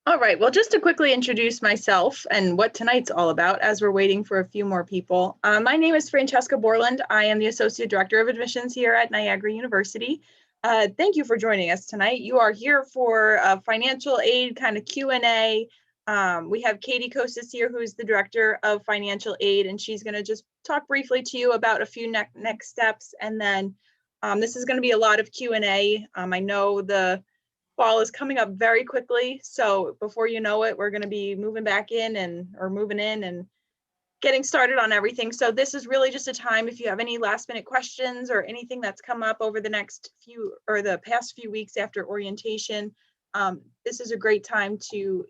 All right, well, just to quickly introduce myself and what tonight's all about as we're waiting for a few more people. My name is Francesca Borland. I am the Associate Director of Admissions here at Niagara University. Thank you for joining us tonight. You are here for a financial aid kind of Q&A. We have Katie Kostis here, who's the Director of Financial Aid, and she's going to just talk briefly to you about a few next steps. And then this is going to be a lot of Q&A. I know the fall is coming up very quickly, so before you know it, we're going to be moving back in or moving in and getting started on everything. So this is really just a time, if you have any last minute questions or anything that's come up over the the past few weeks after orientation, this is a great time to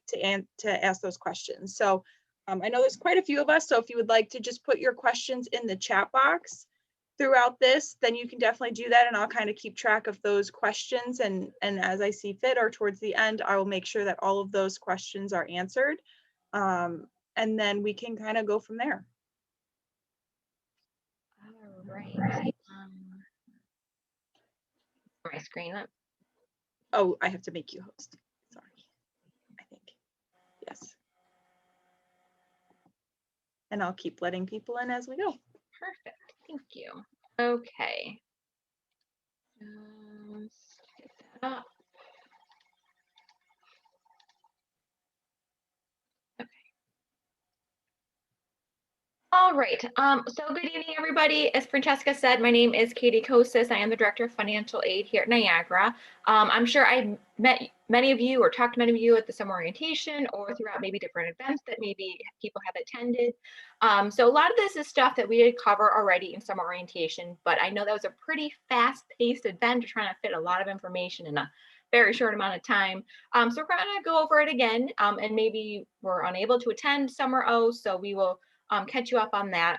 ask those questions. So I know there's quite a few of us, so if you would like to just put your questions in the chat box throughout this, then you can definitely do that, and I'll kind of keep track of those questions, and as I see fit or towards the end, I will make sure that all of those questions are answered, and then we can kind of go from there. All right. My screen up. Oh, I have to make you host. Sorry. I think. Yes. And I'll keep letting people in as we go. Perfect. Thank you. Okay. Let's get that up. Okay. All right. So good evening, everybody. As Francesca said, my name is Katie Kostis. I am the Director of Financial Aid here at Niagara. I'm sure I met many of you or talked to many of you at the summer orientation or throughout maybe different events that maybe people have attended. So a lot of this is stuff that we did cover already in summer orientation, but I know that was a pretty fast-paced event trying to fit a lot of information in a very short amount of time. So we're going to go over it again, and maybe we're unable to attend summer O, so we will catch you up on that.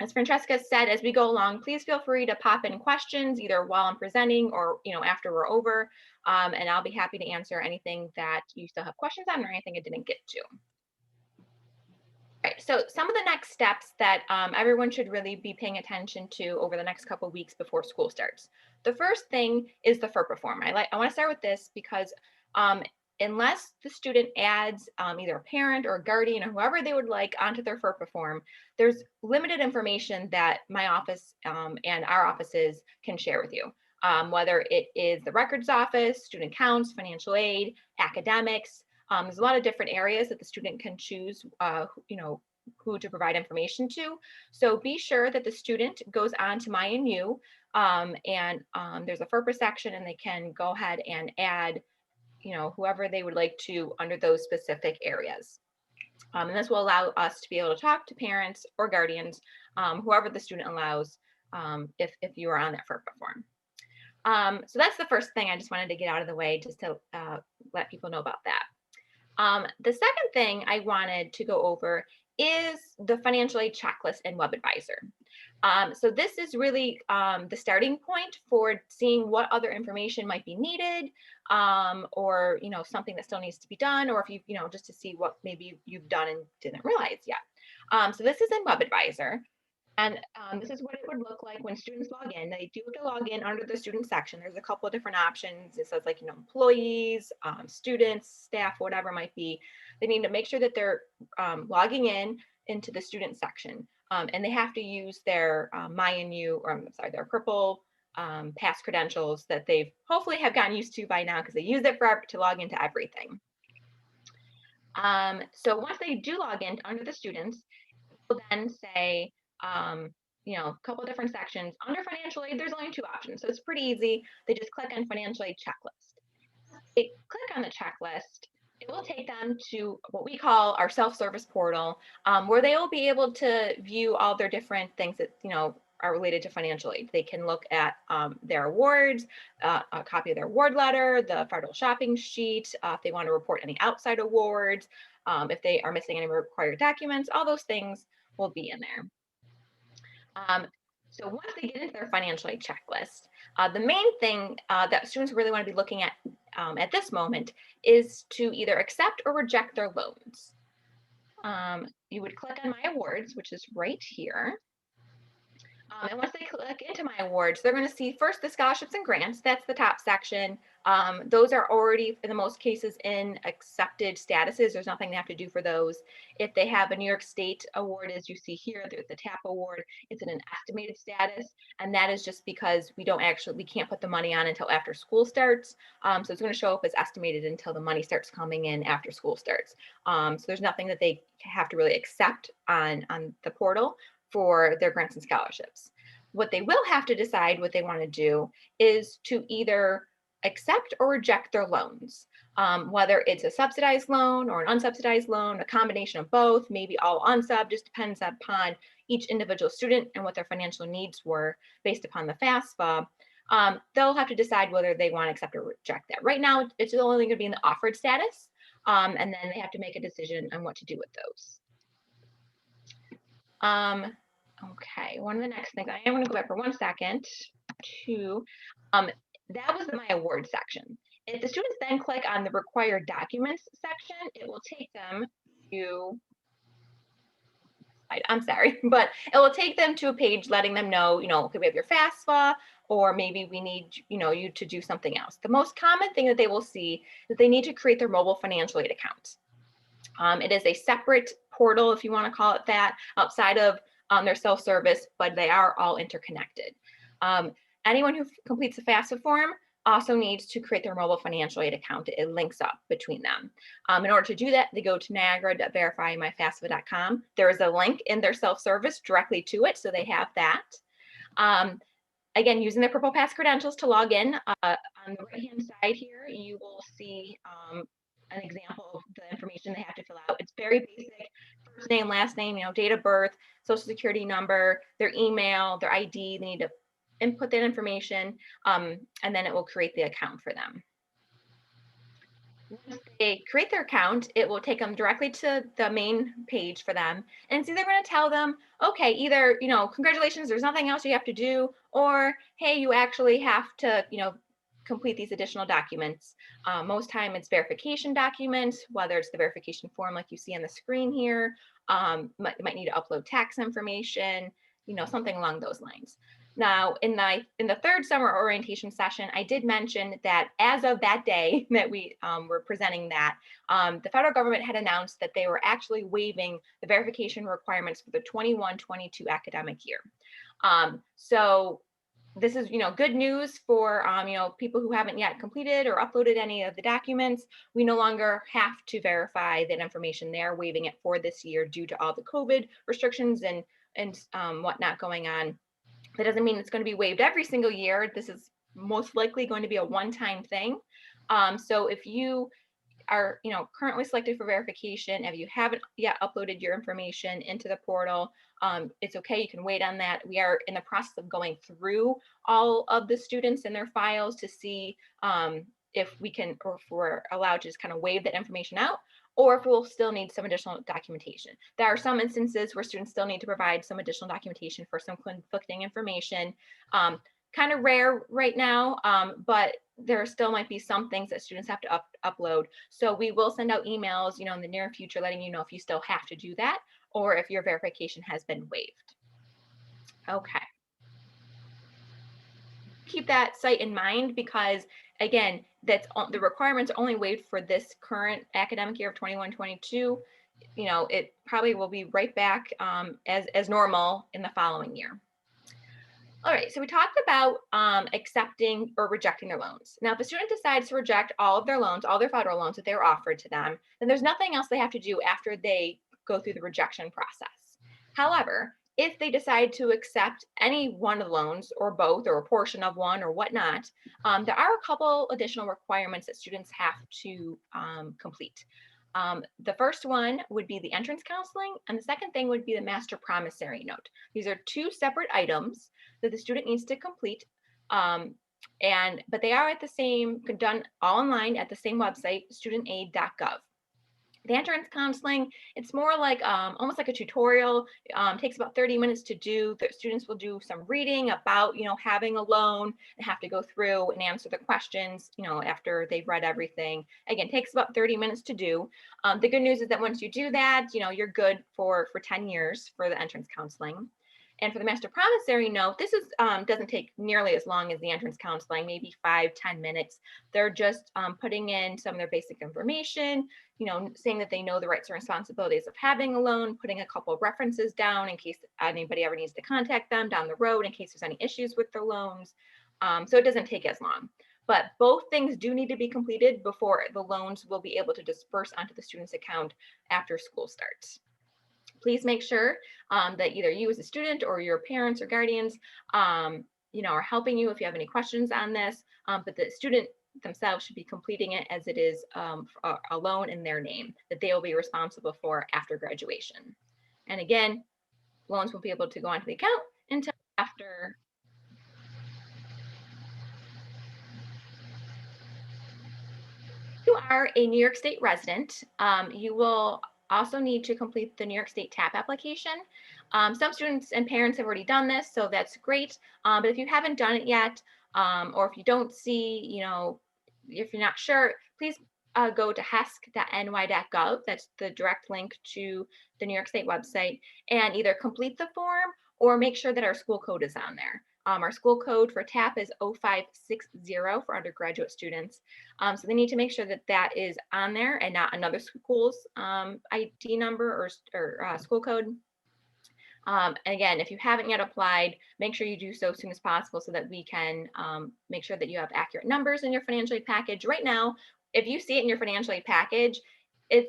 As Francesca said, as we go along, please feel free to pop in questions either while I'm presenting or after we're over, and I'll be happy to answer anything that you still have questions on or anything I didn't get to. Right, so some of the next steps that everyone should really be paying attention to over the next couple of weeks before school starts. The first thing is the FERPA form. I want to start with this because unless the student adds either a parent or a guardian or whoever they would like onto their FERPA form, there's limited information that my office and our offices can share with you. Whether it is the records office, student counts, financial aid, academics, there's a lot of different areas that the student can choose, who to provide information to. So be sure that the student goes on to My and You, and there's a FERPA section, and they can go ahead and add whoever they would like to under those specific areas. And this will allow us to be able to talk to parents or guardians, whoever the student allows, if you are on that FERPA form. So that's the first thing I just wanted to get out of the way, just to let people know about that. The second thing I wanted to go over is the financial aid checklist in WebAdvisor. So this is really the starting point for seeing what other information might be needed, or something that still needs to be done, or if you just to see what maybe you've done and didn't realize yet. So this is in WebAdvisor. And this is what it would look like when students log in. They do have to log in under the student section. There's a couple of different options. It says employees, students, staff, whatever it might be. They need to make sure that they're logging into the student section. And they have to use their My and You, or I'm sorry, their purple past credentials that they've hopefully have gotten used to by now because they use it forever to log into everything. So once they do log in under the students, we'll then say, a couple of different sections. Under financial aid, there's only two options. So it's pretty easy. They just click on financial aid checklist. They click on the checklist. It will take them to what we call our self-service portal, where they will be able to view all their different things that, are related to financial aid. They can look at their awards, a copy of their award letter, the federal shopping sheet, if they want to report any outside awards, if they are missing any required documents, all those things will be in there. So once they get into their financial aid checklist, the main thing that students really want to be looking at this moment is to either accept or reject their loans. You would click on My Awards, which is right here. And once they click into my awards, they're going to see first the scholarships and grants. That's the top section. Those are already, in the most cases, in accepted statuses. There's nothing they have to do for those. If they have a New York State award, as you see here, there's the TAP award. It's in an estimated status, and that is just because we can't put the money on until after school starts. So it's going to show up as estimated until the money starts coming in after school starts. So there's nothing that they have to really accept on the portal for their grants and scholarships. What they will have to decide what they want to do is to either accept or reject their loans, whether it's a subsidized loan or an unsubsidized loan, a combination of both, maybe all unsub, just depends upon each individual student and what their financial needs were based upon the FAFSA. They'll have to decide whether they want to accept or reject that. Right now, it's only going to be in the offered status, and then they have to make a decision on what to do with those. Okay, one of the next things, I am going to go back for 1 second to, that was my award section. If the students then click on the required documents section, it will take them to, I'm sorry, but it will take them to a page letting them know, could we have your FAFSA, or maybe we need, you to do something else. The most common thing that they will see is that they need to create their mobile financial aid account. It is a separate portal, if you want to call it that, outside of their self-service, but they are all interconnected. Anyone who completes the FAFSA form also needs to create their mobile financial aid account. It links up between them. In order to do that, they go to niagara.verifymyfafsa.com. There is a link in their self-service directly to it, so they have that. Again, using their Purple Pass credentials to log in, on the right-hand side here, you will see an example of the information they have to fill out. It's very basic: first name, last name, date of birth, social security number, their email, their ID. They need to input that information, and then it will create the account for them. Once they create their account, it will take them directly to the main page for them. And it's either going to tell them, okay, either, congratulations, there's nothing else you have to do, or, hey, you actually have to, complete these additional documents. Most time it's verification documents, whether it's the verification form like you see on the screen here, might need to upload tax information, something along those lines. Now, in the third summer orientation session, I did mention that as of that day that we were presenting that, the federal government had announced that they were actually waiving the verification requirements for the 21-22 academic year. So this is, good news for, people who haven't yet completed or uploaded any of the documents. We no longer have to verify that information. They're waiving it for this year due to all the COVID restrictions and whatnot going on. That doesn't mean it's going to be waived every single year. This is most likely going to be a one-time thing. So if you are, currently selected for verification, if you haven't yet uploaded your information into the portal, it's okay. You can wait on that. We are in the process of going through all of the students and their files to see if we can, or if we're allowed to just kind of waive that information out, or if we'll still need some additional documentation. There are some instances where students still need to provide some additional documentation for some conflicting information. Kind of rare right now, but there still might be some things that students have to upload. So we will send out emails, in the near future, letting you know if you still have to do that, or if your verification has been waived. Okay. Keep that site in mind because, again, that's the requirements are only waived for this current academic year of 21-22. It probably will be right back as normal in the following year. All right, so we talked about accepting or rejecting their loans. Now, if a student decides to reject all of their loans, all their federal loans that they were offered to them, then there's nothing else they have to do after they go through the rejection process. However, if they decide to accept any one of the loans or both or a portion of one or whatnot, there are a couple additional requirements that students have to complete. The first one would be the entrance counseling, and the second thing would be the master promissory note. These are two separate items that the student needs to complete, but they are done all online at the same website, studentaid.gov. The entrance counseling, it's more like almost like a tutorial. Takes about 30 minutes to do. The students will do some reading about, having a loan and have to go through and answer the questions, after they've read everything. Again, takes about 30 minutes to do. The good news is that once you do that, you're good for 10 years for the entrance counseling. And for the master promissory note, this is doesn't take nearly as long as the entrance counseling, maybe 5-10 minutes. They're just putting in some of their basic information, saying that they know the rights and responsibilities of having a loan, putting a couple of references down in case anybody ever needs to contact them down the road in case there's any issues with their loans. So it doesn't take as long. But both things do need to be completed before the loans will be able to disperse onto the student's account after school starts. Please make sure that either you as a student or your parents or guardians, are helping you if you have any questions on this, but the student themselves should be completing it as it is a loan in their name that they will be responsible for after graduation. And again, loans won't be able to go onto the account until after. If you are a New York State resident, you will also need to complete the New York State TAP application. Some students and parents have already done this, so that's great. But if you haven't done it yet, or if you don't see, if you're not sure, please go to hesc.ny.gov. That's the direct link to the New York State website, and either complete the form or make sure that our school code is on there. Our school code for TAP is 0560 for undergraduate students. So they need to make sure that that is on there and not another school's ID number or school code. And again, if you haven't yet applied, make sure you do so as soon as possible so that we can make sure that you have accurate numbers in your financial aid package. Right now, if you see it in your financial aid package,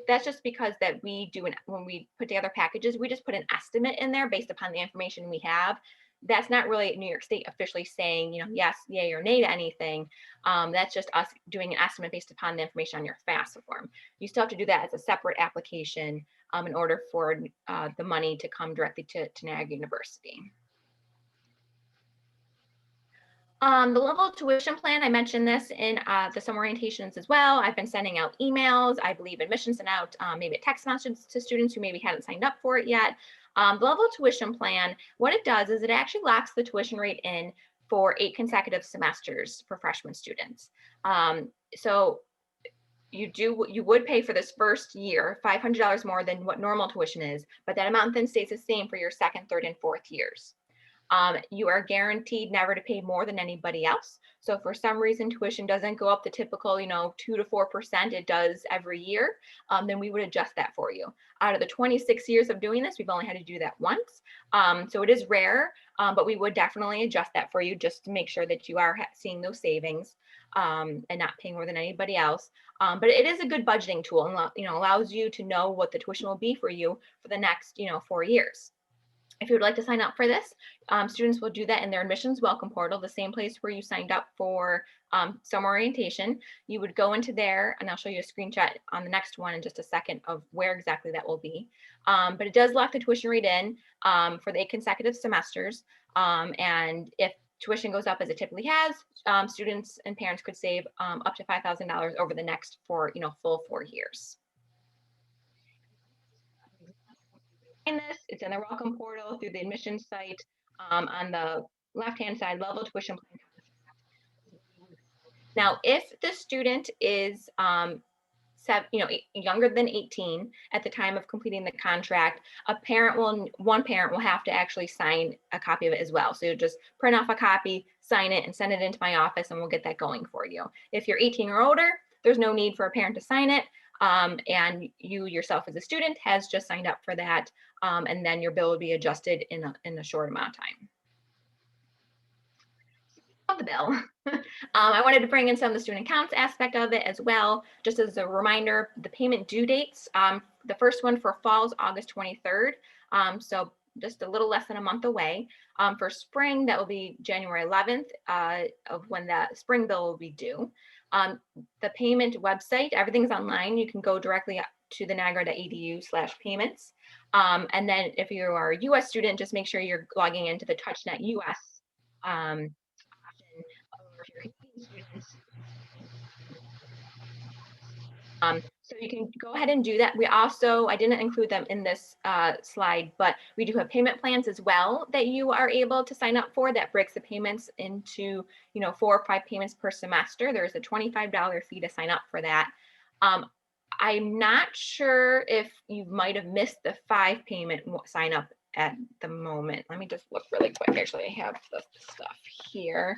that's just because that when we put together packages, we just put an estimate in there based upon the information we have. That's not really New York State officially saying, yes, yay or nay to anything. That's just us doing an estimate based upon the information on your FAFSA form. You still have to do that as a separate application in order for the money to come directly to Niagara University. The level of tuition plan, I mentioned this in the summer orientations as well. I've been sending out emails. I believe admissions sent out maybe a text message to students who maybe hadn't signed up for it yet. The level of tuition plan, what it does is it actually locks the tuition rate in for 8 consecutive semesters for freshman students. So you would pay for this first year $500 more than what normal tuition is, but that amount then stays the same for your second, third, and fourth years. You are guaranteed never to pay more than anybody else. So if for some reason tuition doesn't go up the typical, 2 to 4%, it does every year, then we would adjust that for you. Out of the 26 years of doing this, we've only had to do that once. So it is rare, but we would definitely adjust that for you just to make sure that you are seeing those savings and not paying more than anybody else. But it is a good budgeting tool and allows you to know what the tuition will be for you for the next 4 years. If you would like to sign up for this, students will do that in their admissions welcome portal, the same place where you signed up for summer orientation. You would go into there, and I'll show you a screenshot on the next one in just a second of where exactly that will be. But it does lock the tuition rate in for the 8 consecutive semesters. And if tuition goes up as it typically has, students and parents could save up to $5,000 over the next full 4 years. This, it's in the welcome portal through the admissions site. On the left-hand side, level tuition plan. Now, if the student is younger than 18 at the time of completing the contract, one parent will have to actually sign a copy of it as well. So you just print off a copy, sign it, and send it into my office, and we'll get that going for you. If you're 18 or older, there's no need for a parent to sign it. And you yourself as a student has just signed up for that, and then your bill will be adjusted in a short amount of time. The bill. I wanted to bring in some of the student accounts aspect of it as well. Just as a reminder, the payment due dates, the first one for fall is August 23rd. So just a little less than a month away. For spring, that will be January 11th of when that spring bill will be due. The payment website, everything's online. You can go directly to the niagara.edu/payments. And then if you are a US student, just make sure you're logging into the TouchNet US option. Or if you're Canadian students, so you can go ahead and do that. We also, I didn't include them in this slide, but we do have payment plans as well that you are able to sign up for that breaks the payments into 4 or 5 payments per semester. There's a $25 fee to sign up for that. I'm not sure if you might have missed the 5 payment sign up at the moment. Let me just look really quick. Actually, I have the stuff here.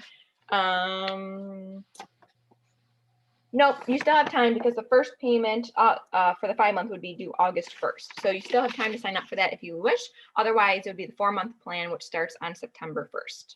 Nope, you still have time because the first payment for the 5-month would be due August 1st. So you still have time to sign up for that if you wish. Otherwise, it would be the 4-month plan, which starts on September 1st.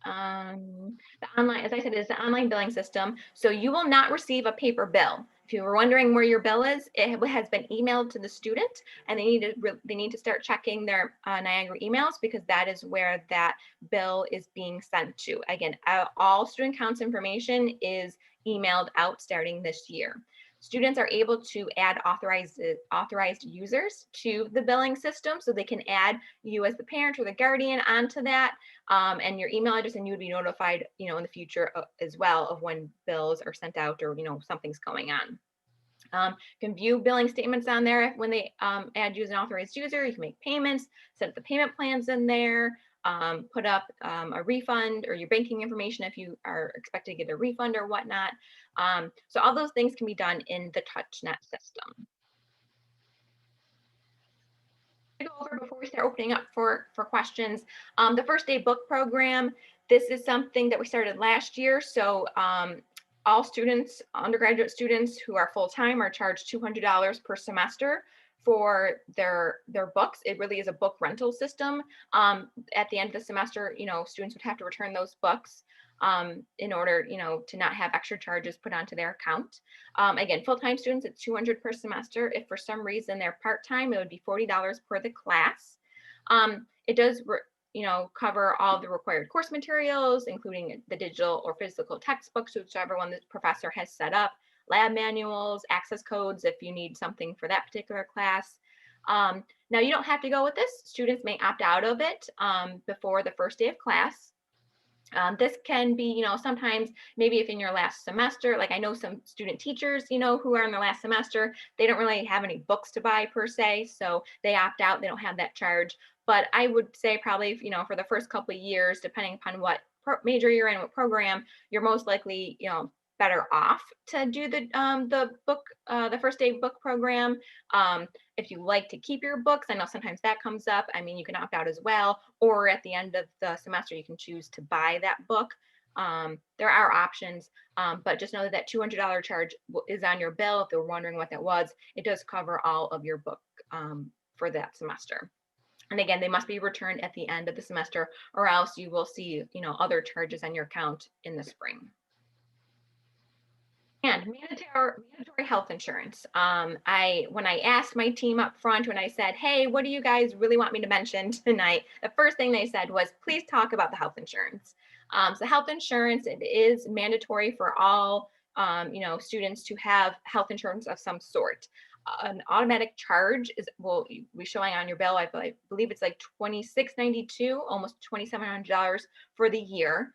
The online, as I said, is the online billing system. So you will not receive a paper bill. If you were wondering where your bill is, it has been emailed to the student, and they need to start checking their Niagara emails, because that is where that bill is being sent to. Again, all student counts information is emailed out starting this year. Students are able to add authorized users to the billing system, so they can add you as the parent or the guardian onto that, and your email address, and you would be notified, in the future as well of when bills are sent out, or something's going on. You can view billing statements on there when they add you as an authorized user. You can make payments, set up the payment plans in there, put up a refund or your banking information if you are expected to get a refund or whatnot. So all those things can be done in the TouchNet system. To go over before we start opening up for questions, the first day book program. This is something that we started last year. So all students, undergraduate students who are full-time, are charged $200 per semester for their books. It really is a book rental system. At the end of the semester, students would have to return those books in order, to not have extra charges put onto their account. Again, full-time students, it's $200 per semester. If for some reason they're part-time, it would be $40 per the class. It does cover all the required course materials, including the digital or physical textbooks, whichever one the professor has set up, lab manuals, access codes if you need something for that particular class. Now, you don't have to go with this. Students may opt out of it before the first day of class. This can be, sometimes maybe if in your last semester, like I know some student teachers, who are in their last semester, they don't really have any books to buy per se, so they opt out, they don't have that charge. But I would say probably, for the first couple of years, depending upon what major you're in, what program, you're most likely, better off to do the book, the first day book program. If you like to keep your books, I know sometimes that comes up. I mean, you can opt out as well, or at the end of the semester, you can choose to buy that book. There are options, but just know that $200 charge is on your bill. If you're wondering what that was, it does cover all of your book for that semester. And again, they must be returned at the end of the semester, or else you will see, other charges on your account in the spring. And mandatory health insurance. When I asked my team up front, when I said, hey, what do you guys really want me to mention tonight? The first thing they said was, please talk about the health insurance. So health insurance, it is mandatory for all students to have health insurance of some sort. An automatic charge will be showing on your bill. I believe it's like $26.92, almost $2,700 for the year.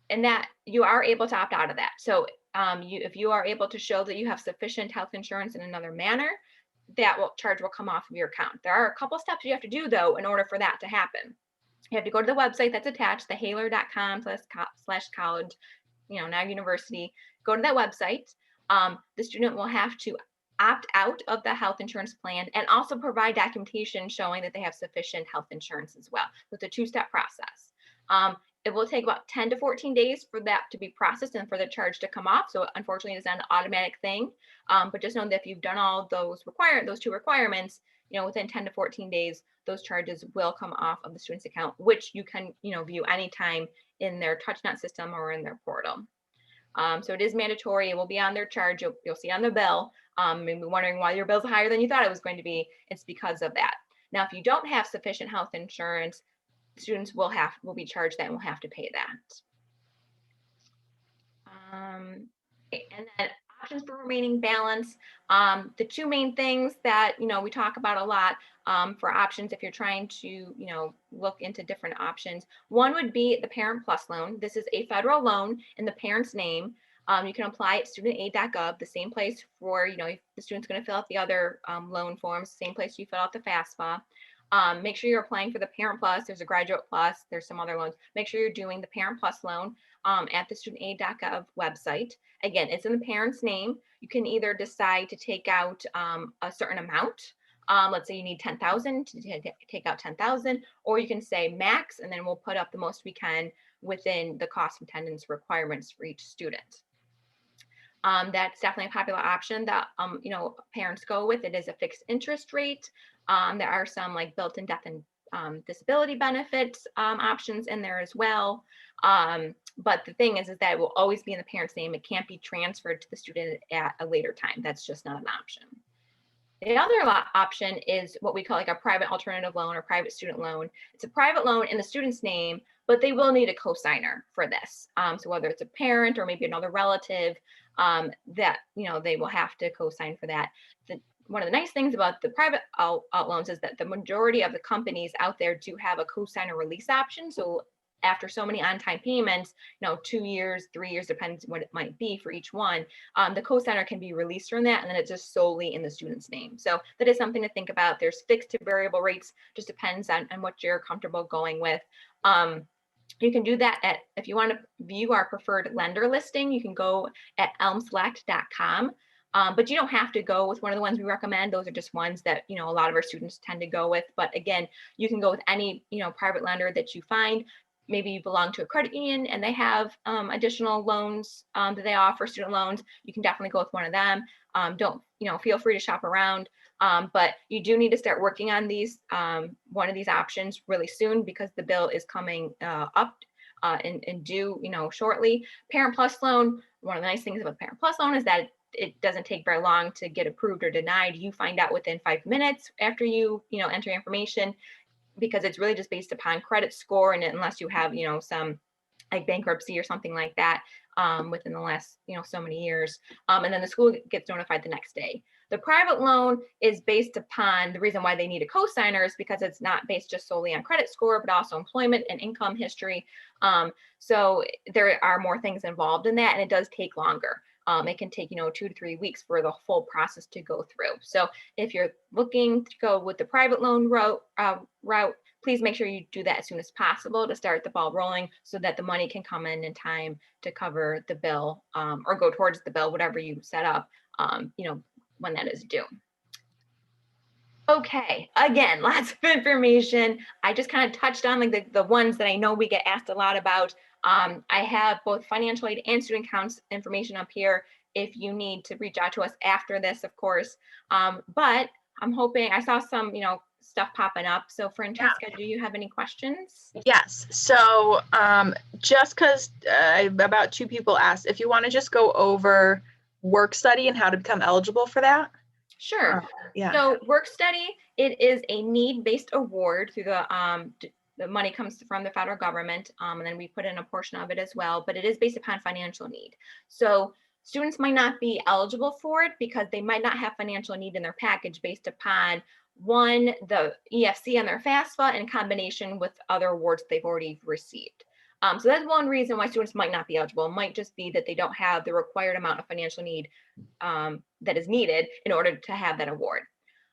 And that you are able to opt out of that. So if you are able to show that you have sufficient health insurance in another manner, that charge will come off of your account. There are a couple steps you have to do, though, in order for that to happen. You have to go to the website that's attached, thehaler.com/college, Niagara University. Go to that website. The student will have to opt out of the health insurance plan and also provide documentation showing that they have sufficient health insurance as well. So it's a two-step process. It will take about 10 to 14 days for that to be processed and for the charge to come off. So unfortunately, it's not an automatic thing. But just know that if you've done all those two requirements, within 10 to 14 days, those charges will come off of the student's account, which you can, view anytime in their TouchNet system or in their portal. So it is mandatory. It will be on their charge. You'll see on the bill. Maybe wondering why your bill's higher than you thought it was going to be. It's because of that. Now, if you don't have sufficient health insurance, students will be charged that and will have to pay that. And then options for remaining balance. The two main things that we talk about a lot for options if you're trying to look into different options. One would be the Parent Plus loan. This is a federal loan in the parent's name. You can apply at studentaid.gov, the same place for if the student's going to fill out the other loan forms, same place you fill out the FAFSA. Make sure you're applying for the Parent Plus. There's a Graduate Plus. There's some other loans. Make sure you're doing the Parent Plus loan at the studentaid.gov website. Again, it's in the parent's name. You can either decide to take out a certain amount Let's say you need 10,000 to take out 10,000, or you can say max, and then we'll put up the most we can within the cost of attendance requirements for each student. That's definitely a popular option that parents go with. It is a fixed interest rate. There are some like built-in death and disability benefits options in there as well. But the thing is that it will always be in the parent's name. It can't be transferred to the student at a later time. That's just not an option. The other option is what we call like a private alternative loan or private student loan. It's a private loan in the student's name, but they will need a co-signer for this. So whether it's a parent or maybe another relative, that they will have to co-sign for that. One of the nice things about the private out loans is that the majority of the companies out there do have a co-signer release option. So after so many on-time payments, 2 years, 3 years, depends what it might be for each one, the co-signer can be released from that, and then it's just solely in the student's name. So that is something to think about. There's fixed to variable rates, just depends on what you're comfortable going with. You can do that if you want to view our preferred lender listing, you can go at elmselect.com. But you don't have to go with one of the ones we recommend. Those are just ones that, a lot of our students tend to go with. But again, you can go with any, private lender that you find. Maybe you belong to a credit union and they have additional loans that they offer, student loans. You can definitely go with one of them. Feel free to shop around. But you do need to start working on one of these options really soon, because the bill is coming up and due, shortly. Parent Plus loan, one of the nice things about Parent Plus loan is that it doesn't take very long to get approved or denied. You find out within 5 minutes after you enter information, because it's really just based upon credit score, and unless you have some like bankruptcy or something like that within the last so many years, and then the school gets notified the next day. The private loan is based upon, the reason why they need a co-signer is because it's not based just solely on credit score, but also employment and income history. So there are more things involved in that, and it does take longer. It can take 2 to 3 weeks for the full process to go through. So if you're looking to go with the private loan route, please make sure you do that as soon as possible to start the ball rolling, so that the money can come in time to cover the bill or go towards the bill, whatever you set up, when that is due. Okay, again, lots of information. I just kind of touched on like the ones that I know we get asked a lot about. I have both financial aid and student accounts information up here if you need to reach out to us after this, of course. But I'm hoping, I saw some, stuff popping up. So Francesca, do you have any questions? Yes. So just because about 2 people asked, if you want to just go over work study and how to become eligible for that. Sure. Yeah. So work study, it is a need-based award through the money comes from the federal government, and then we put in a portion of it as well, but it is based upon financial need. So students might not be eligible for it because they might not have financial need in their package based upon, one, the EFC on their FAFSA in combination with other awards they've already received. So that's one reason why students might not be eligible. It might just be that they don't have the required amount of financial need that is needed in order to have that award.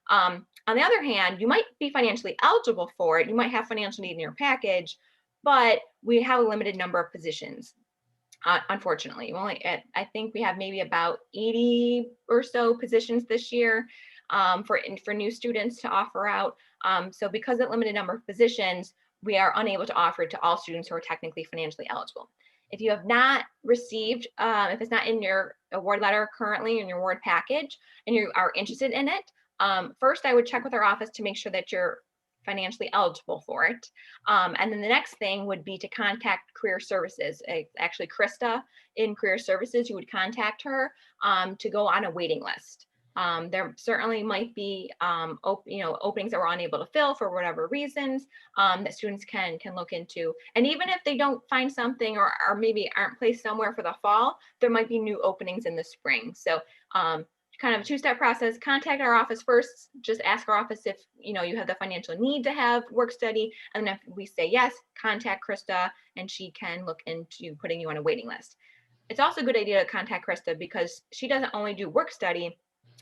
On the other hand, you might be financially eligible for it. You might have financial need in your package, but we have a limited number of positions. Unfortunately, I think we have maybe about 80 or so positions this year for new students to offer out. So because of the limited number of positions, we are unable to offer it to all students who are technically financially eligible. If you have not received, if it's not in your award letter currently in your award package and you are interested in it, first I would check with our office to make sure that you're financially eligible for it. And then the next thing would be to contact Career Services. Actually, Krista in Career Services, you would contact her to go on a waiting list. There certainly might be openings that we're unable to fill for whatever reasons that students can look into. And even if they don't find something or maybe aren't placed somewhere for the fall, there might be new openings in the spring. So kind of a 2-step process. Contact our office first. Just ask our office if you have the financial need to have work study, and then if we say yes, contact Krista and she can look into putting you on a waiting list. It's also a good idea to contact Krista because she doesn't only do work study,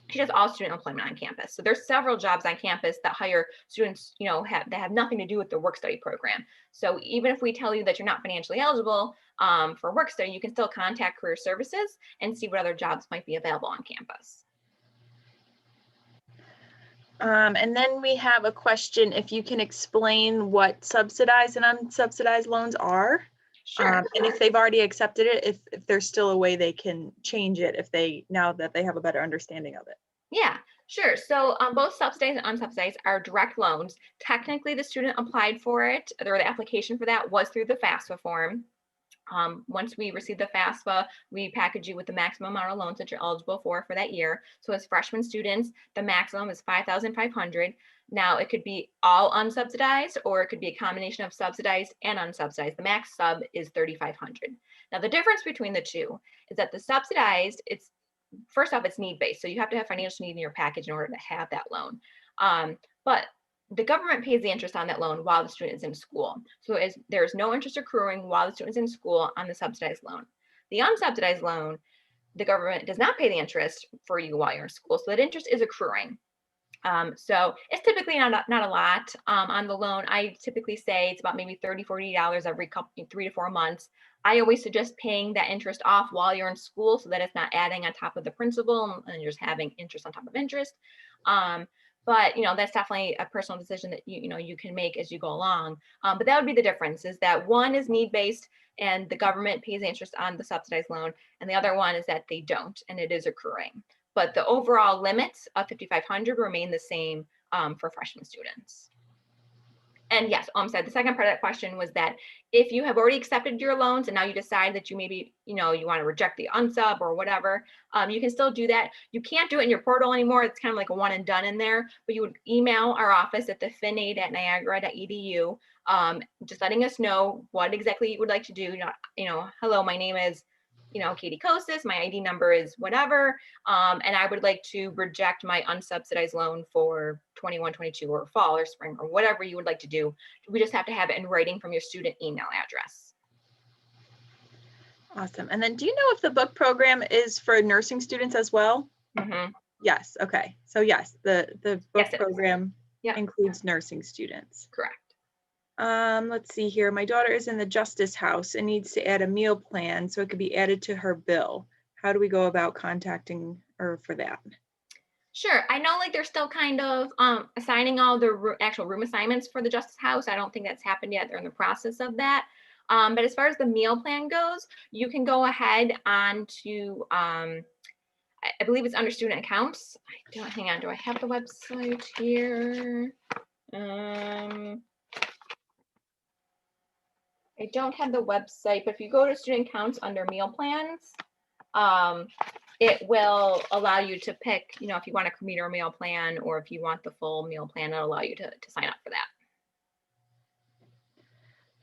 she does all student employment on campus. So there's several jobs on campus that hire students, that have nothing to do with the work study program. So even if we tell you that you're not financially eligible for work study, you can still contact Career Services and see what other jobs might be available on campus. And then we have a question, if you can explain what subsidized and unsubsidized loans are. Sure. And if they've already accepted it, if there's still a way they can change it now that they have a better understanding of it. Yeah, sure. So both subsidized and unsubsidized are direct loans. Technically, the student applied for it, or the application for that was through the FAFSA form. Once we receive the FAFSA, we package you with the maximum amount of loans that you're eligible for that year. So as freshman students, the maximum is $5,500. Now it could be all unsubsidized, or it could be a combination of subsidized and unsubsidized. The max sub is $3,500. Now the difference between the two is that the subsidized, first off, it's need-based. So you have to have financial need in your package in order to have that loan. But the government pays the interest on that loan while the student is in school. So there's no interest accruing while the student is in school on the subsidized loan. The unsubsidized loan, the government does not pay the interest for you while you're in school. So that interest is accruing. So it's typically not a lot on the loan. I typically say it's about maybe $30, $40 every 3 to 4 months. I always suggest paying that interest off while you're in school so that it's not adding on top of the principal and you're just having interest on top of interest. But that's definitely a personal decision that you can make as you go along. But that would be the difference, is that one is need-based and the government pays the interest on the subsidized loan, and the other one is that they don't and it is accruing. But the overall limits of $5,500 remain the same for freshman students. And yes, the second part of that question was that if you have already accepted your loans and now you decide that you maybe, you want to reject the unsub or whatever, you can still do that. You can't do it in your portal anymore. It's kind of like a one and done in there, but you would email our office at thefinaid@niagara.edu, just letting us know what exactly you would like to do. Hello, my name is Katie Kosis, my ID number is whatever, and I would like to reject my unsubsidized loan for 21, 22, or fall or spring, or whatever you would like to do. We just have to have it in writing from your student email address. Awesome. And then do you know if the book program is for nursing students as well? Mm-hmm. Yes. Okay. So yes, the book program Yep. includes nursing students. Correct. Let's see here. My daughter is in the Justice House and needs to add a meal plan so it could be added to her bill. How do we go about contacting her for that? Sure. I know they're still kind of assigning all the actual room assignments for the Justice House. I don't think that's happened yet. They're in the process of that. But as far as the meal plan goes, you can go ahead on to, I believe it's under student accounts. Hang on, do I have the website here? I don't have the website, but if you go to student accounts under meal plans, it will allow you to pick, if you want a commuter meal plan or if you want the full meal plan, it'll allow you to sign up for that.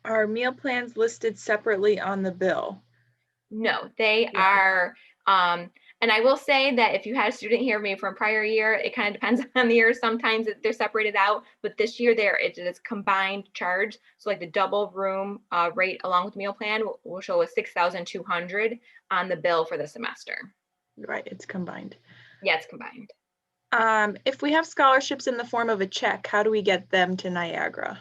Are meal plans listed separately on the bill? No, they are. And I will say that if you had a student here maybe from a prior year, it kind of depends on the year. Sometimes they're separated out, but this year it is combined charge. So like the double room rate along with meal plan will show a $6,200 on the bill for the semester. Right, it's combined. Yeah, it's combined. If we have scholarships in the form of a check, how do we get them to Niagara?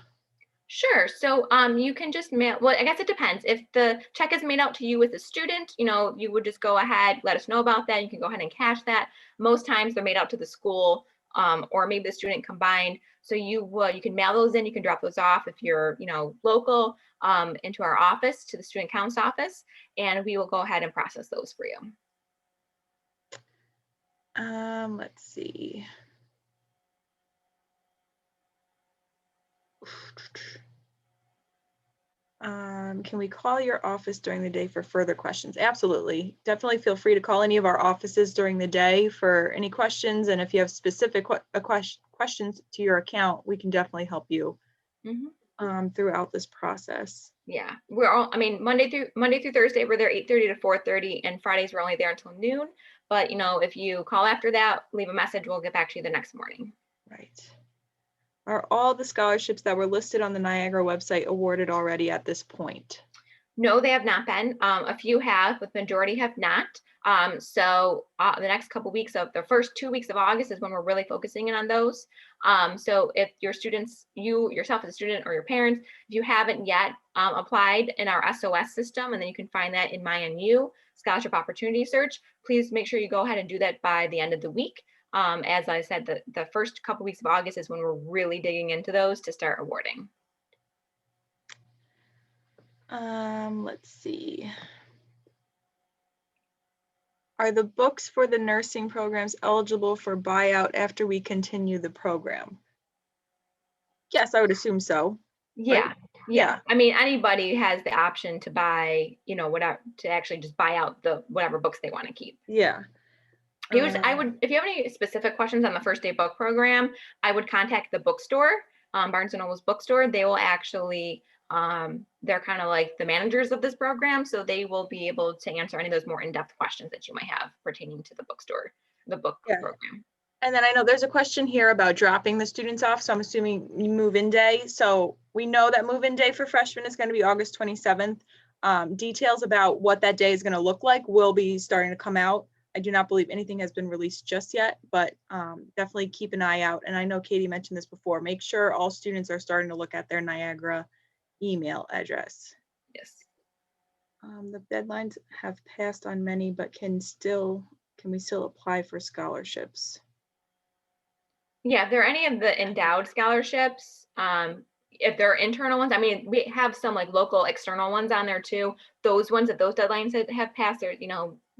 Sure. So you can just mail, well, I guess it depends. If the check is made out to you as a student, you would just go ahead, let us know about that. You can go ahead and cash that. Most times they're made out to the school or maybe the student combined. So you can mail those in, you can drop those off if you're, local into our office, to the student accounts office, and we will go ahead and process those for you. Let's see. Can we call your office during the day for further questions? Absolutely. Definitely feel free to call any of our offices during the day for any questions. And if you have specific questions to your account, we can definitely help you throughout this process. Yeah, we're all, Monday through Thursday, we're there 8:30 to 4:30, and Fridays we're only there until noon. But, if you call after that, leave a message, we'll get back to you the next morning. Right. Are all the scholarships that were listed on the Niagara website awarded already at this point? No, they have not been. A few have, but the majority have not. So the next couple weeks of the first 2 weeks of August is when we're really focusing in on those. So if your students, you yourself as a student or your parents, if you haven't yet applied in our SOS system, and then you can find that in MyNU Scholarship Opportunity Search, please make sure you go ahead and do that by the end of the week. As I said, the first couple weeks of August is when we're really digging into those to start awarding. Let's see. Are the books for the nursing programs eligible for buyout after we continue the program? Yes, I would assume so. Yeah, Right? yeah. I mean, anybody has the option to buy, whatever, to actually just buy out the whatever books they want to keep. Yeah. I would, if you have any specific questions on the first day book program, I would contact the bookstore, Barnes and Noble's bookstore. They will actually, they're kind of like the managers of this program, so they will be able to answer any of those more in-depth questions that you might have pertaining to the bookstore, the book program. And then I know there's a question here about dropping the students off, so I'm assuming move-in day. So we know that move-in day for freshmen is going to be August 27th. Details about what that day is going to look like will be starting to come out. I do not believe anything has been released just yet, but definitely keep an eye out. And I know Katie mentioned this before, make sure all students are starting to look at their Niagara email address. Yes. The deadlines have passed on many, but can we still apply for scholarships? Yeah, if there are any of the endowed scholarships, if there are internal ones, I mean, we have some like local external ones on there too. Those ones, if those deadlines have passed, or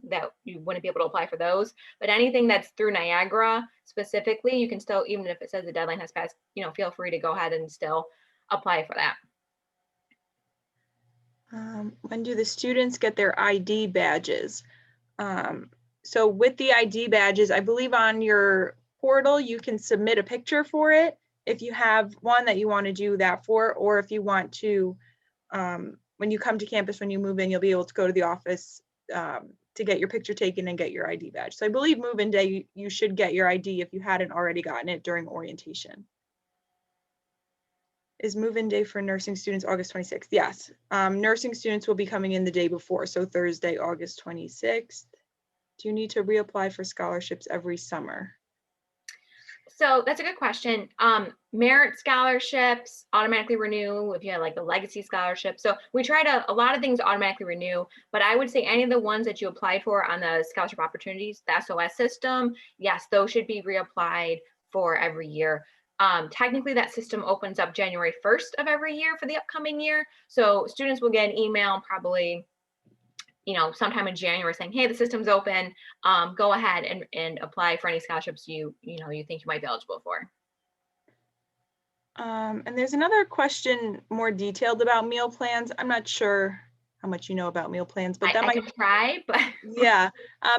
that you wouldn't be able to apply for those. But anything that's through Niagara specifically, you can still, even if it says the deadline has passed, feel free to go ahead and still apply for that. When do the students get their ID badges? So with the ID badges, I believe on your portal, you can submit a picture for it if you have one that you want to do that for, or if you want to, when you come to campus, when you move in, you'll be able to go to the office to get your picture taken and get your ID badge. So I believe move-in day, you should get your ID if you hadn't already gotten it during orientation. Is move-in day for nursing students August 26th? Yes. Nursing students will be coming in the day before, so Thursday, August 26th. Do you need to reapply for scholarships every summer? So that's a good question. Merit scholarships automatically renew if you have like the legacy scholarship. So we try to, a lot of things automatically renew, but I would say any of the ones that you apply for on the scholarship opportunities, the SOS system, yes, those should be reapplied for every year. Technically that system opens up January 1st of every year for the upcoming year. So students will get an email probably sometime in January saying, hey, the system's open, go ahead and apply for any scholarships you think you might be eligible for. And there's another question more detailed about meal plans. I'm not sure how much you know about meal plans, but that I can try, but yeah.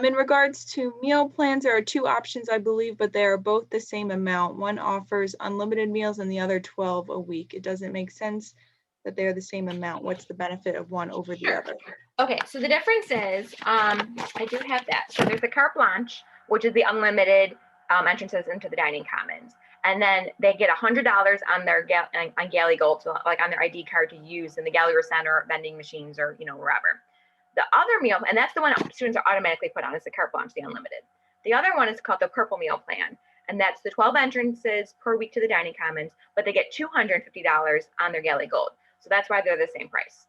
In regards to meal plans, there are two options, I believe, but they are both the same amount. One offers unlimited meals and the other 12 a week. It doesn't make sense that they're the same amount. What's the benefit of one over the other? Okay, so the difference is, I do have that. So there's the carte blanche, which is the unlimited entrances into the dining commons. And then they get $100 on their on Galley Gold, so like on their ID card to use in the gallery center, vending machines, or wherever. The other meal, and that's the one students are automatically put on, is the carte blanche, the unlimited. The other one is called the purple meal plan, and that's the 12 entrances per week to the dining commons, but they get $250 on their Galley Gold. So that's why they're the same price.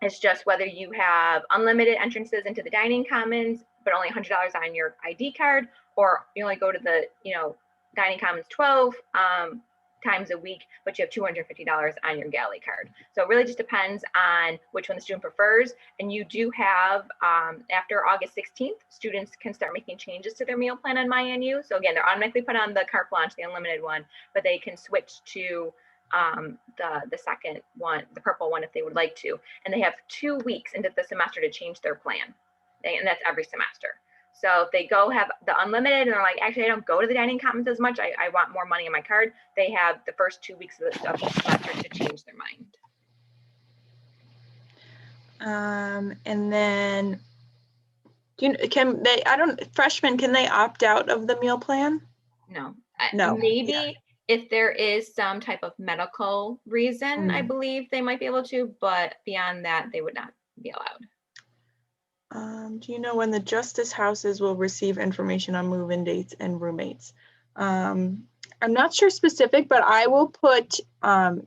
It's just whether you have unlimited entrances into the dining commons, but only $100 on your ID card, or you only go to the dining commons 12 times a week, but you have $250 on your Galley card. So it really just depends on which one the student prefers. And you do have, after August 16th, students can start making changes to their meal plan on MyNU. So again, they're automatically put on the carte blanche, the unlimited one, but they can switch to the second one, the purple one, if they would like to. And they have 2 weeks into the semester to change their plan. And that's every semester. So if they go have the unlimited and they're like, actually, I don't go to the dining commons as much, I want more money on my card, they have the first 2 weeks of each semester to change their mind. And then freshmen, can they opt out of the meal plan? No. No. Maybe if there is some type of medical reason, I believe they might be able to, but beyond that, they would not be allowed. Do you know when the justice houses will receive information on move-in dates and roommates? I'm not sure specific, but I will put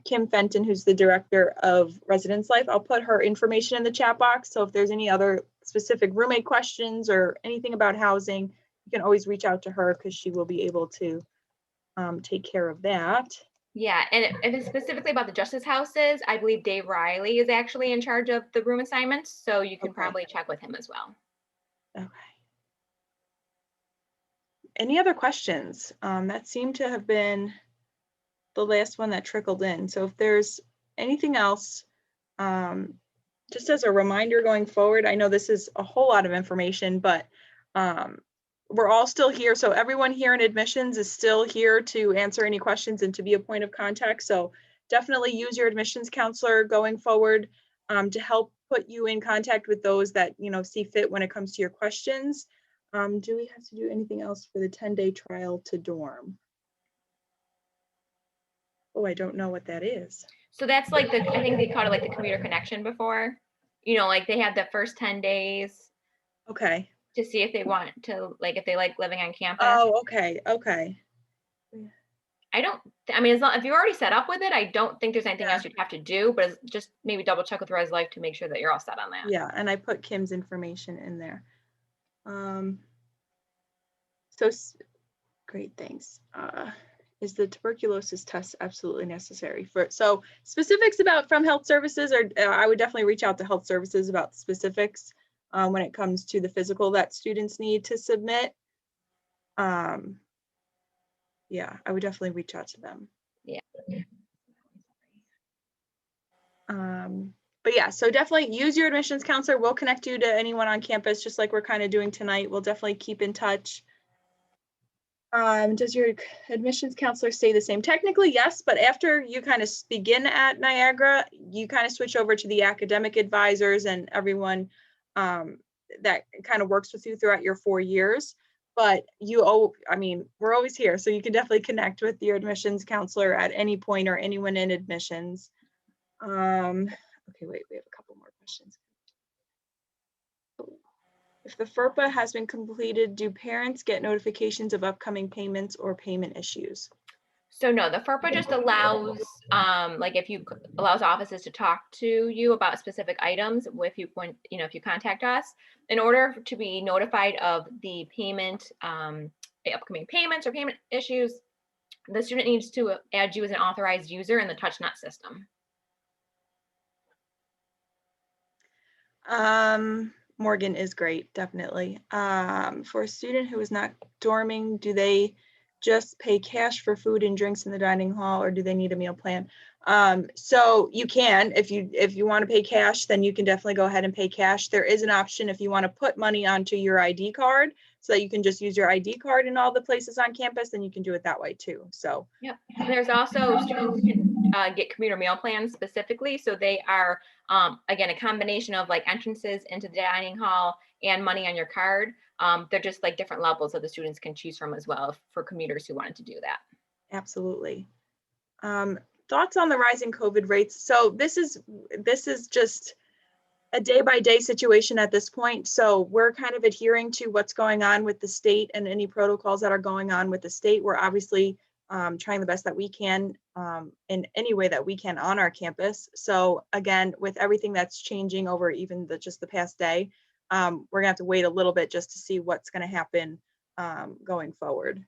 Kim Fenton, who's the director of Residence Life, I'll put her information in the chat box. So if there's any other specific roommate questions or anything about housing, you can always reach out to her because she will be able to take care of that. Yeah, and if it's specifically about the justice houses, I believe Dave Riley is actually in charge of the room assignments, so you can Okay. probably check with him as well. Okay. Any other questions? That seemed to have been the last one that trickled in. So if there's anything else, just as a reminder going forward, I know this is a whole lot of information, but we're all still here. So everyone here in admissions is still here to answer any questions and to be a point of contact. So definitely use your admissions counselor going forward to help put you in contact with those that, you know, see fit when it comes to your questions. Do we have to do anything else for the 10-day trial to dorm? Oh, I don't know what that is. So that's like I think they called it like the commuter connection before. You know, like they have the first 10 days Okay. to see if they want to, like, if they like living on campus. Oh, okay. Okay. I mean, as long, if you're already set up with it, I don't think there's anything Yeah. else you'd have to do, but just maybe double check with Res Life to make sure that you're all set on that. Yeah, and I put Kim's information in there. So great, thanks. Is the tuberculosis test absolutely necessary for, so specifics about from health services, or I would definitely reach out to health services about specifics when it comes to the physical that students need to submit. Yeah, I would definitely reach out to them. Yeah. But yeah, so definitely use your admissions counselor. We'll connect you to anyone on campus, just like we're kind of doing tonight. We'll definitely keep in touch. Does your admissions counselor stay the same? Technically, yes, but after you kind of begin at Niagara, you kind of switch over to the academic advisors and everyone that kind of works with you throughout your 4 years. But I mean, we're always here, so you can definitely connect with your admissions counselor at any point or anyone in admissions. Okay, wait, we have a couple more questions. If the FERPA has been completed, do parents get notifications of upcoming payments or payment issues? So no, the FERPA just allows, like if you allows offices to talk to you about specific items if you contact us. In order to be notified of the payment, the upcoming payments or payment issues, the student needs to add you as an authorized user in the TouchNet system. Morgan is great, definitely. For a student who is not dorming, do they just pay cash for food and drinks in the dining hall, or do they need a meal plan? So you can, if you want to pay cash, then you can definitely go ahead and pay cash. There is an option if you want to put money onto your ID card so that you can just use your ID card in all the places on campus, then you can do it that way too. So yeah, there's also students can get commuter meal plans specifically. So they are, again, a combination of like entrances into the dining hall and money on your card. They're just like different levels that the students can choose from as well for commuters who wanted to do that. absolutely. Thoughts on the rising COVID rates? So this is just a day-by-day situation at this point. So we're kind of adhering to what's going on with the state and any protocols that are going on with the state. We're obviously trying the best that we can in any way that we can on our campus. So again, with everything that's changing over even just the past day, we're gonna have to wait a little bit just to see what's gonna happen going forward.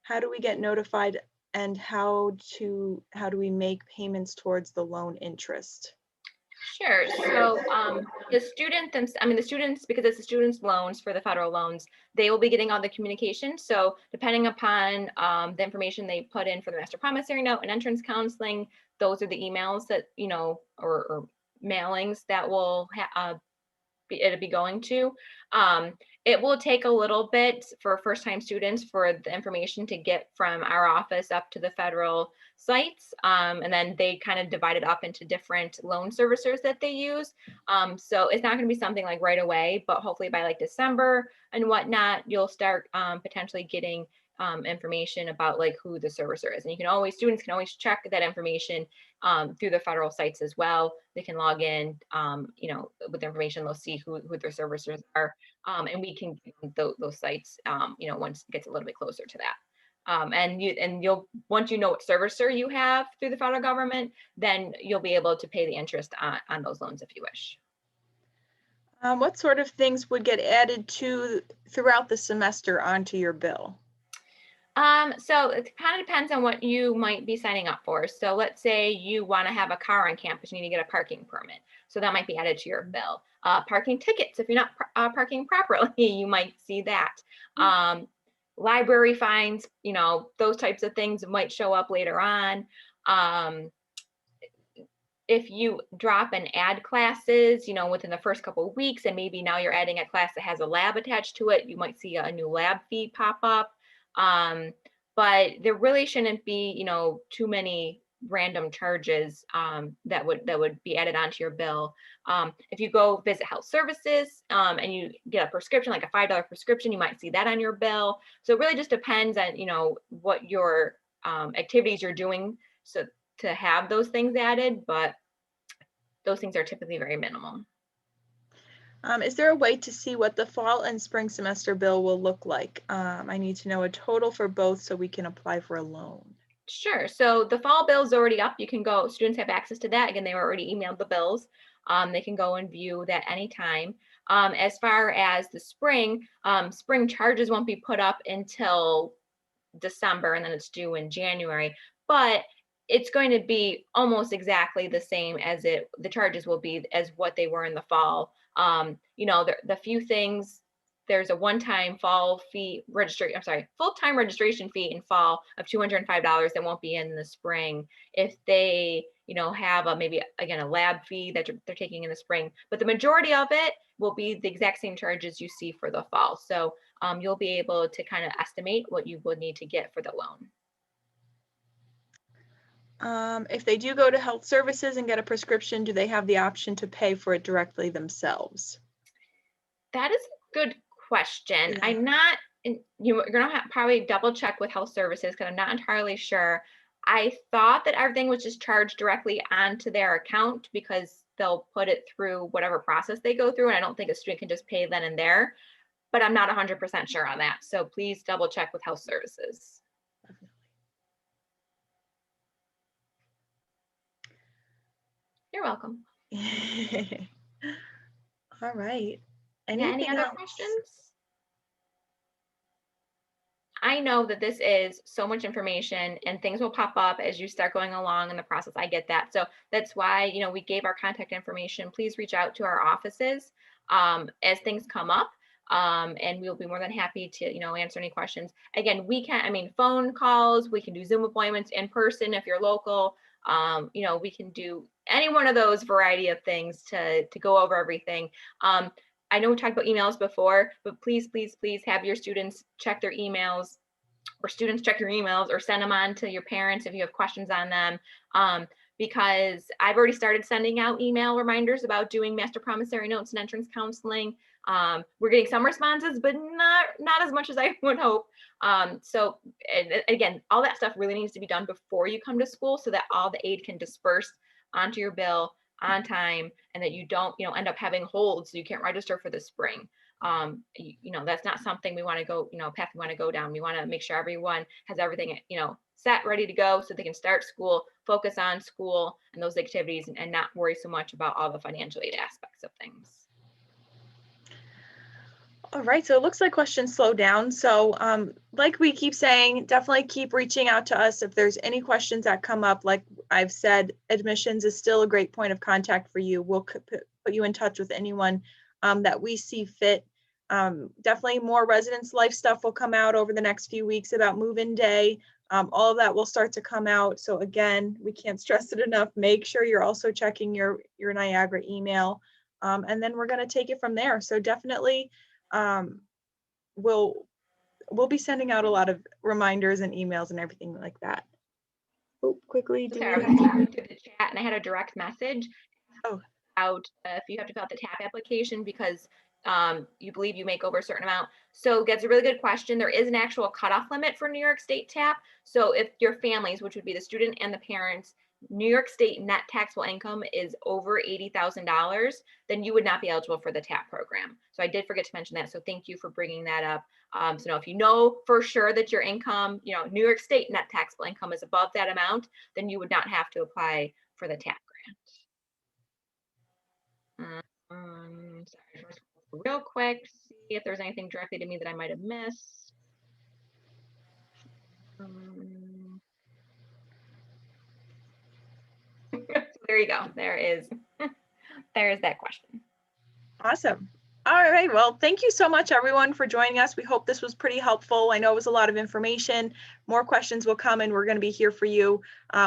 How do we get notified, and how do we make payments towards the loan interest? Sure. So the students, because it's the students' loans for the federal loans, they will be getting all the communication. So depending upon the information they put in for the master promissory note and entrance counseling, those are the emails that, or mailings that will it'll be going to. It will take a little bit for first-time students for the information to get from our office up to the federal sites. And then they kind of divide it up into different loan servicers that they use. So it's not going to be something like right away, but hopefully by like December and whatnot, you'll start potentially getting information about like who the servicer is. And students can always check that information through the federal sites as well. They can log in, with the information, they'll see who their servicers are. And we can get those sites, once it gets a little bit closer to that. And once you know what servicer you have through the federal government, then you'll be able to pay the interest on those loans if you wish. What sort of things would get added to throughout the semester onto your bill? So it kind of depends on what you might be signing up for. So let's say you want to have a car on campus, you need to get a parking permit. So that might be added to your bill. Parking tickets, if you're not parking properly, you might see that. Library fines, those types of things might show up later on. If you drop and add classes, within the first couple of weeks, and maybe now you're adding a class that has a lab attached to it, you might see a new lab fee pop up. But there really shouldn't be, too many random charges that would be added onto your bill. If you go visit health services and you get a prescription, like a $5 prescription, you might see that on your bill. So it really just depends on, what your activities you're doing. So to have those things added, but those things are typically very minimal. Is there a way to see what the fall and spring semester bill will look like? I need to know a total for both so we can apply for a loan. Sure. So the fall bill is already up. You can go, students have access to that. Again, they were already emailed the bills. They can go and view that anytime. As far as the spring charges won't be put up until December, and then it's due in January. But it's going to be almost exactly the same as the charges will be as what they were in the fall. The few things, there's a one-time full-time registration fee in fall of $205 that won't be in the spring. If they, have maybe again a lab fee that they're taking in the spring, but the majority of it will be the exact same charges you see for the fall. So you'll be able to kind of estimate what you would need to get for the loan. If they do go to health services and get a prescription, do they have the option to pay for it directly themselves? That is a good question. Yeah. I'm not, you're going to probably double check with health services because I'm not entirely sure. I thought that everything was just charged directly onto their account because they'll put it through whatever process they go through. And I don't think a student can just pay then and there, but I'm not 100% sure on that. So please double check with health services. You're welcome. All right. Any other questions? I know that this is so much information and things will pop up as you start going along in the process. I get that. So that's why, we gave our contact information. Please reach out to our offices as things come up. And we'll be more than happy to, answer any questions. Again, phone calls, we can do Zoom appointments in person if you're local. We can do any one of those variety of things to go over everything. I know we talked about emails before, but please, please, please have your students check their emails, or students check your emails, or send them on to your parents if you have questions on them. Because I've already started sending out email reminders about doing master promissory notes and entrance counseling. We're getting some responses, but not as much as I would hope. So again, all that stuff really needs to be done before you come to school so that all the aid can disperse onto your bill on time, and that you don't, end up having holds so you can't register for the spring. That's not something we want to go, path we want to go down. We want to make sure everyone has everything, set, ready to go so they can start school, focus on school and those activities, and not worry so much about all the financial aid aspects of things. All right, so it looks like questions slow down. So like we keep saying, definitely keep reaching out to us if there's any questions that come up. Like I've said, admissions is still a great point of contact for you. We'll put you in touch with anyone that we see fit. Definitely more residence life stuff will come out over the next few weeks about move-in day. All of that will start to come out. So again, we can't stress it enough. Make sure you're also checking your Niagara email. And then we're going to take it from there. So definitely we'll be sending out a lot of reminders and emails and everything like that. Oh, quickly. Sorry, I was through the chat and I had a direct message out if you have to fill out the TAP application because you believe you make over a certain amount. So that's a really good question. There is an actual cutoff limit for New York State TAP. So if your families, which would be the student and the parents, New York State net taxable income is over $80,000, then you would not be eligible for the TAP program. So I did forget to mention that. So thank you for bringing that up. So now if you know for sure that your income, New York State net taxable income is above that amount, then you would not have to apply for the TAP grant. Sorry, just real quick, see if there's anything directly to me that I might have missed. So there you go. There is that question. Awesome. All right. Well, thank you so much, everyone, for joining us. We hope this was pretty helpful. I know it was a lot of information. More questions will come, and we're going to be here for you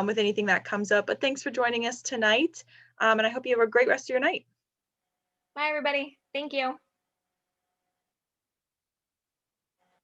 with anything that comes up. But thanks for joining us tonight. And I hope you have a great rest of your night. Bye, everybody. Thank you.